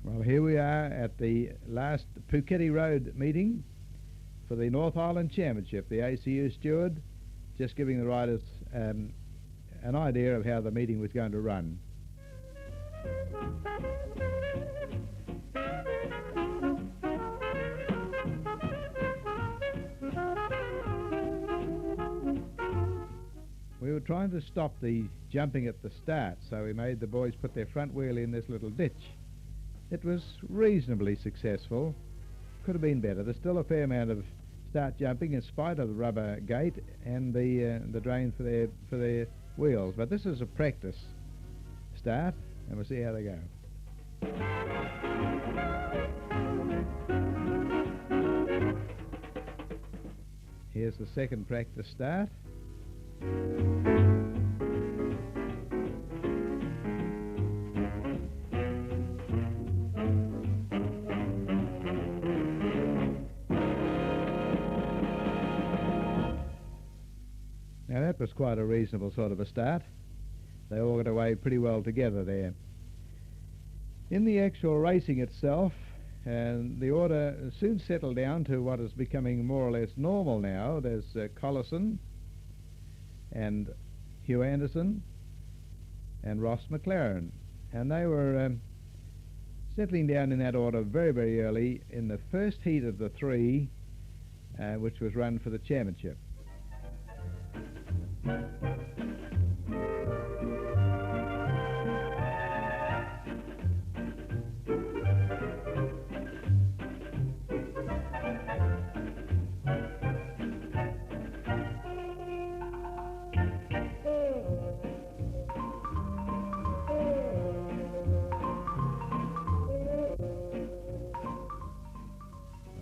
Well, here we are at the last Pukete Road meeting for the North Island Championship. The ACU steward just giving the riders an idea of how the meeting was going to run. We were trying to stop the jumping at the start, so we made the boys put their front wheel in this little ditch. It was reasonably successful. Could have been better. There's still a fair amount of start jumping in spite of the rubber gate and the drain for their wheels. But this is a practice start, and we'll see how they go. Here's the second practice start. Now that was quite a reasonable sort of a start. They all got away pretty well together there. In the actual racing itself, the order soon settled down to what is becoming more or less normal now. There's Collison and Hugh Anderson and Ross McLaren. And they were settling down in that order very, very early in the first heat of the three, which was run for the championship.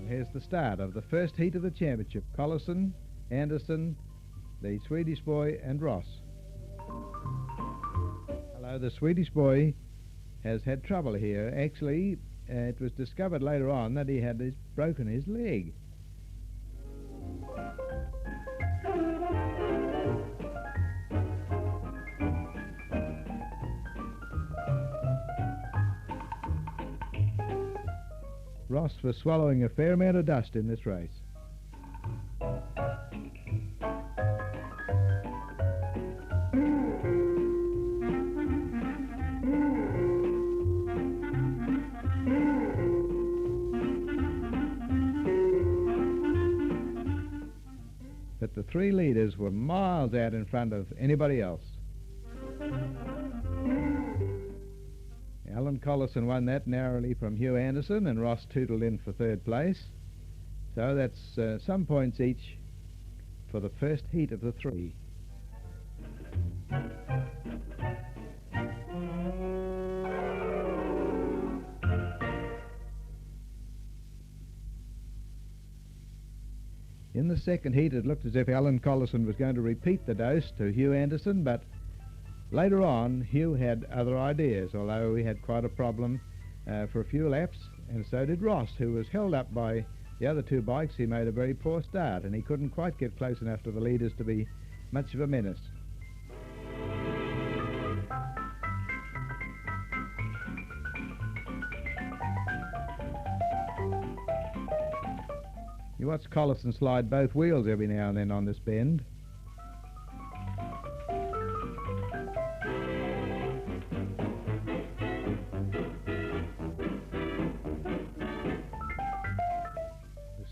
Here's the start of the first heat of the championship. Collison, Anderson, the Swedish boy, and Ross. Hello, the Swedish boy has had trouble here. Actually, it was discovered later on that he had broken his leg. Ross was swallowing a fair amount of dust in this race. But the three leaders were miles out in front of anybody else. Alan Collison won that narrowly from Hugh Anderson, and Ross tootled in for third place. So that's some points each for the first heat of the three. In the second heat, it looked as if Alan Collison was going to repeat the dose to Hugh Anderson, but later on, Hugh had other ideas, although he had quite a problem for a few laps, and so did Ross, who was held up by the other two bikes. He made a very poor start, and he couldn't quite get close enough to the leaders to be much of a menace. You watch Collison slide both wheels every now and then on this bend.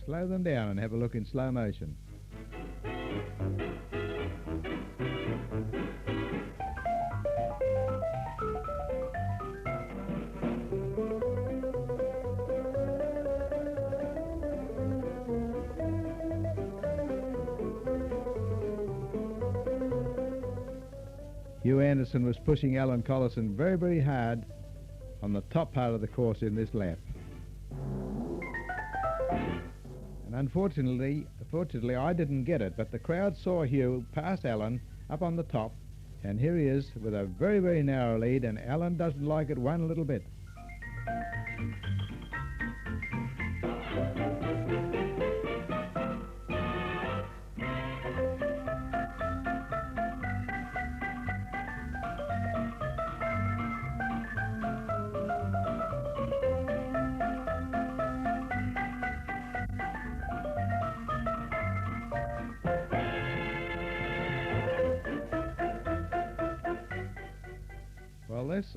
Slow them down and have a look in slow motion. Hugh Anderson was pushing Alan Collison very, very hard on the top part of the course in this lap. And unfortunately, I didn't get it, but the crowd saw Hugh pass Alan up on the top, and here he is with a very, very narrow lead, and Alan doesn't like it one little bit.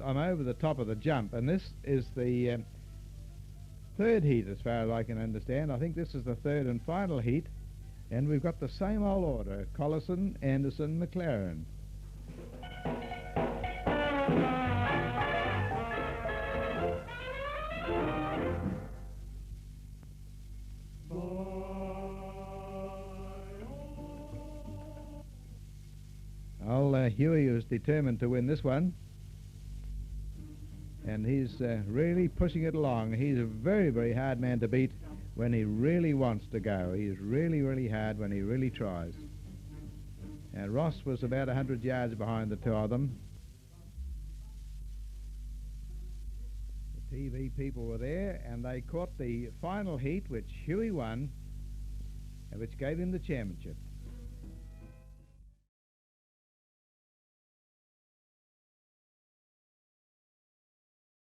I'm over the top of the jump, and this is the third heat as far as I can understand. I think this is the third and final heat, and we've got the same old order, Collison, Anderson, McLaren. Old Huey was determined to win this one, and he's really pushing it along. He's a very, very hard man to beat when he really wants to go. He's really, really hard when he really tries. And Ross was about 100 yards behind the two of them. The TV people were there, and they caught the final heat, which Huey won, and which gave him the championship.